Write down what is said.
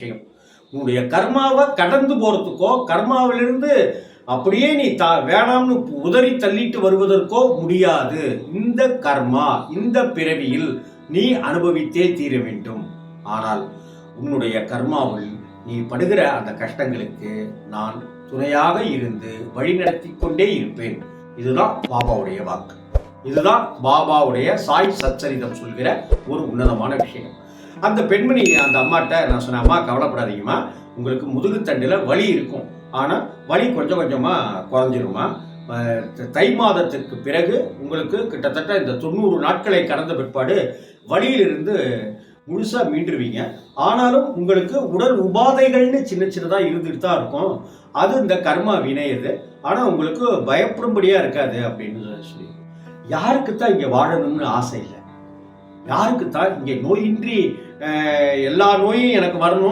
விஷயம். உன்னுடைய கர்மாவை கடந்து போறதுக்கோ கர்மாவிலிருந்து அப்படியே நீ வேணாம்னு உதறி தள்ளிட்டு வருவதற்கோ முடியாது. இந்த கர்மா இந்த பிறவியில் நீ அனுபவித்தே தீர வேண்டும். ஆனால் உன்னுடைய கர்மாவில் நீ படுகிற அந்த கஷ்டங்களுக்கு நான் துணையாக இருந்து வழிநடத்தி கொண்டே இருப்பேன். இதுதான் பாபாவுடைய வாக்கு. இதுதான் பாபாவுடைய சாய் சச்சரிதம் சொல்கிற ஒரு உன்னதமான விஷயம். அந்த பெண்மணி அந்த அம்மாட்ட நான் சொன்னேன், அம்மா கவலைப்படாதீங்கம்மா, உங்களுக்கு முதுகுத்தண்டில் வலி இருக்கும், ஆனால் வலி கொஞ்சம் கொஞ்சமாக குறைஞ்சிருமா. தை மாதத்திற்கு பிறகு உங்களுக்கு கிட்டத்தட்ட இந்த 90 நாட்களை கடந்த பிற்பாடு வலியிலிருந்து முழுசாக மீண்டுருவீங்க. ஆனாலும் உங்களுக்கு உடல் உபாதைகள்னு சின்ன சின்னதாக இருந்துட்டு தான் இருக்கும். அது இந்த கர்மா வினையது. ஆனால் உங்களுக்கு பயப்படும்படியாக இருக்காது அப்படின்னு சொல்லி. யாருக்குத்தான் இங்கே வாழணும்னு ஆசை இல்லை? யாருக்குத்தான் இங்கே நோயின்றி எல்லா நோயும் எனக்கு வரணும்